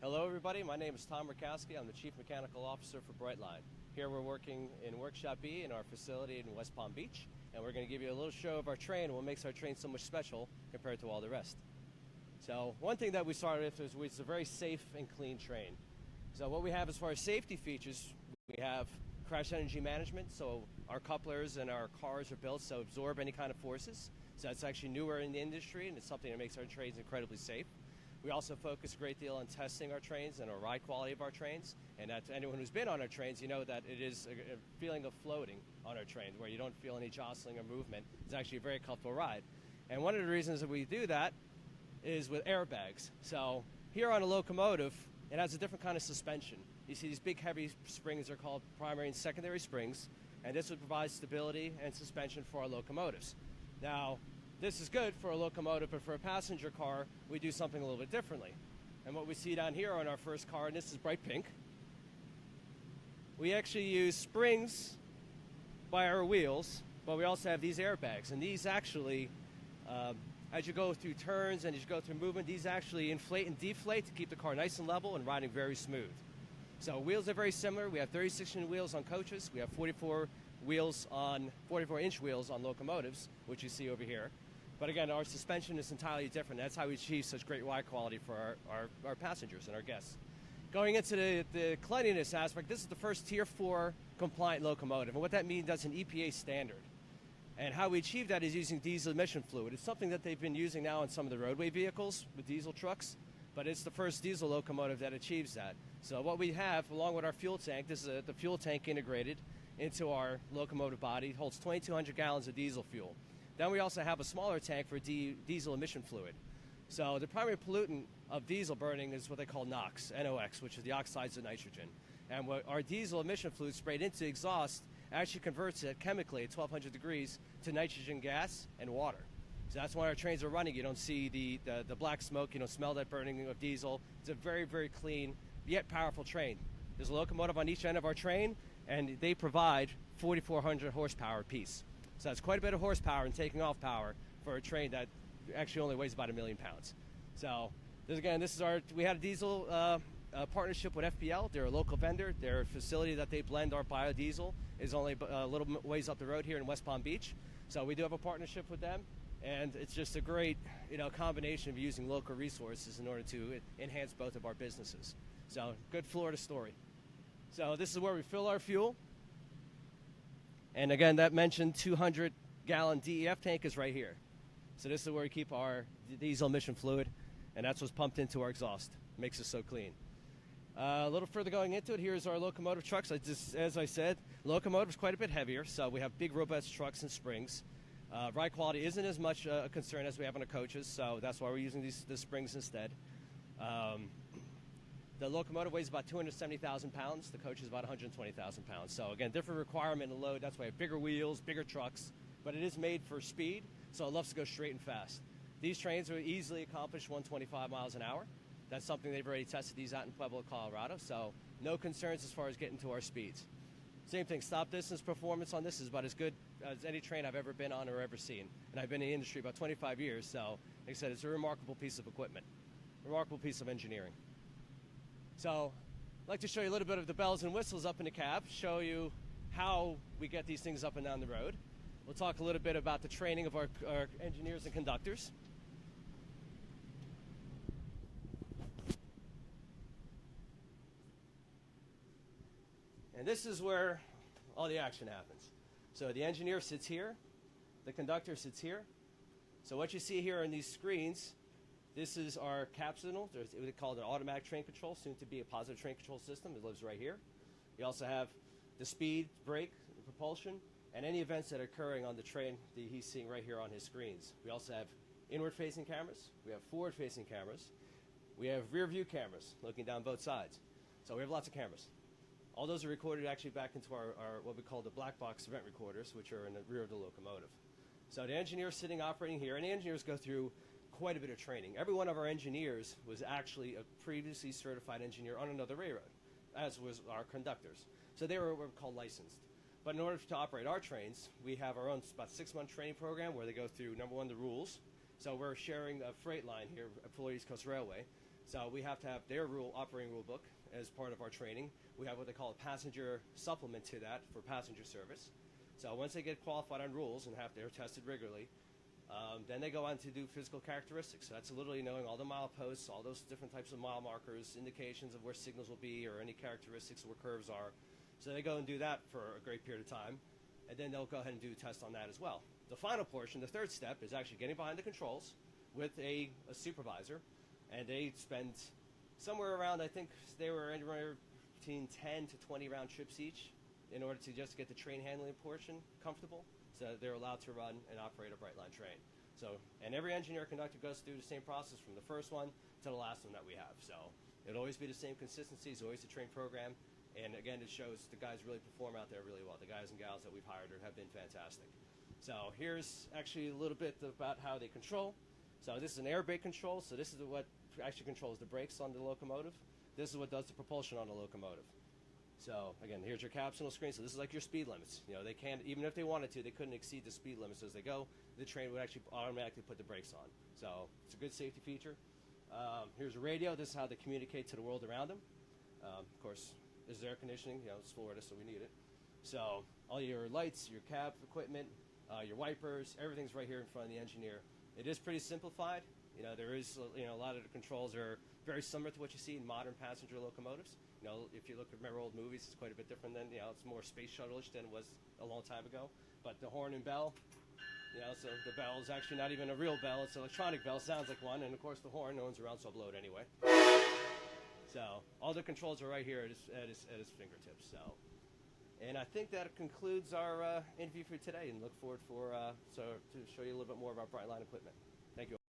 Hello everybody, my name is Tom Rakowski. I'm the Chief Mechanical Officer for Brightline. Here we're working in Workshop B in our facility in West Palm Beach, and we're going to give you a little show of our train and what makes our train so much special compared to all the rest. So one thing that we started with is a very safe and clean train. So what we have as far as safety features, we have crash energy management, so our couplers and our cars are built to absorb any kind of forces. So that's actually newer in the industry, and it's something that makes our trains incredibly safe. We also focus a great deal on testing our trains and our ride quality of our trains. And to anyone who's been on our trains, you know that it is a feeling of floating on our trains where you don't feel any jostling or movement. It's actually a very comfortable ride. And one of the reasons that we do that is with airbags. So here on a locomotive, it has a different kind of suspension. You see these big heavy springs are called primary and secondary springs, and this would provide stability and suspension for our locomotives. Now, this is good for a locomotive, but for a passenger car, we do something a little bit differently. And what we see down here on our first car, and this is bright pink, we actually use springs by our wheels, but we also have these airbags. And these actually, as you go through turns and as you go through movement, these actually inflate and deflate to keep the car nice and level and riding very smooth. So wheels are very similar. We have 36-inch wheels on coaches. We have 44-inch wheels on locomotives, which you see over here. But again, our suspension is entirely different. That's how we achieve such great ride quality for our passengers and our guests. Going into the cleanliness aspect, this is the first Tier 4 compliant locomotive. And what that means, that's an EPA standard. And how we achieve that is using diesel emission fluid. It's something that they've been using now on some of the roadway vehicles with diesel trucks, but it's the first diesel locomotive that achieves that. So what we have, along with our fuel tank, this is the fuel tank integrated into our locomotive body. It holds 2,200 gallons of diesel fuel. Then we also have a smaller tank for diesel emission fluid. So the primary pollutant of diesel burning is what they call NOx, NOx, which is the oxides of nitrogen. And what our diesel emission fluid sprayed into the exhaust actually converts it chemically at 1,200 degrees to nitrogen gas and water. So that's why our trains are running. You don't see the black smoke. You don't smell that burning of diesel. It's a very, very clean yet powerful train. There's a locomotive on each end of our train, and they provide 4,400 horsepower apiece. So that's quite a bit of horsepower and taking off power for a train that actually only weighs about 1 million pounds. So we had a diesel partnership with FPL. They're a local vendor. Their facility that they blend our biodiesel is only a little ways up the road here in West Palm Beach. So we do have a partnership with them, and it's just a great combination of using local resources in order to enhance both of our businesses. So good Florida story. So this is where we fill our fuel. And again, that mentioned 200-gallon DEF tank is right here. So this is where we keep our diesel emission fluid, and that's what's pumped into our exhaust. Makes it so clean. A little further going into it, here's our locomotive trucks. As I said, locomotive's quite a bit heavier, so we have big, robust trucks and springs. Ride quality isn't as much a concern as we have on the coaches, so that's why we're using the springs instead. The locomotive weighs about 270,000 pounds. The coach is about 120,000 pounds. So again, different requirement and load. That's why we have bigger wheels, bigger trucks. But it is made for speed, so it loves to go straight and fast. These trains will easily accomplish 125 miles an hour. That's something they've already tested these out in Pueblo, Colorado. So no concerns as far as getting to our speeds. Same thing, stop distance performance on this is about as good as any train I've ever been on or ever seen. And I've been in the industry about 25 years. So like I said, it's a remarkable piece of equipment, remarkable piece of engineering. So I'd like to show you a little bit of the bells and whistles up in the cab, show you how we get these things up and down the road. We'll talk a little bit about the training of our engineers and conductors. And this is where all the action happens. So the engineer sits here, the conductor sits here. So what you see here on these screens, this is our cap signal. We call it an automatic train control, soon to be a positive train control system. It lives right here. We also have the speed, brake, propulsion, and any events that are occurring on the train that he's seeing right here on his screens. We also have inward-facing cameras. We have forward-facing cameras. We have rear-view cameras looking down both sides. So we have lots of cameras. All those are recorded actually back into our what we call the black box event recorders, which are in the rear of the locomotive. So the engineer sitting operating here, and the engineers go through quite a bit of training. Every one of our engineers was actually a previously certified engineer on another railroad, as was our conductors. So they were what we call licensed. But in order to operate our trains, we have our own about 6-month training program where they go through, number one, the rules. So we're sharing a freight line here at Florida East Coast Railway. So we have to have their operating rule book as part of our training. We have what they call a passenger supplement to that for passenger service. So once they get qualified on rules and they're tested regularly, then they go on to do physical characteristics. So that's literally knowing all the mileposts, all those different types of mile markers, indications of where signals will be or any characteristics where curves are. So they go and do that for a great period of time, and then they'll go ahead and do tests on that as well. The final portion, the third step, is actually getting behind the controls with a supervisor, and they spend somewhere around, I think they were anywhere between 10 to 20 round trips each in order to just get the train handling portion comfortable, so that they're allowed to run and operate a Brightline train. So, and every engineer conductor goes through the same process from the first one to the last one that we have. So it'll always be the same consistency, it's always the train program. And again, it shows the guys really perform out there really well. The guys and gals that we've hired have been fantastic. So here's actually a little bit about how they control. So this is an air brake control. So this is what actually controls the brakes on the locomotive. This is what does the propulsion on the locomotive. So again, here's your capsule screen. So this is like your speed limits. You know, they can't, even if they wanted to, they couldn't exceed the speed limits as they go. The train would actually automatically put the brakes on. So it's a good safety feature. Here's a radio. This is how they communicate to the world around them. Of course, this is air conditioning. You know, it's Florida, so we need it. So all your lights, your cab equipment, your wipers, everything's right here in front of the engineer. It is pretty simplified. You know, there is, you know, a lot of the controls are very similar to what you see in modern passenger locomotives. You know, if you remember old movies, it's quite a bit different than, you know, it's more space shuttle-ish than it was a long time ago. But the horn and bell, you know, so the bell is actually not even a real bell. It's an electronic bell, sounds like one. And of course the horn, no one's around, so I'll blow it anyway. So all the controls are right here at his fingertips. So, and I think that concludes our interview for today, and look forward to show you a little bit more about Brightline equipment. Thank you.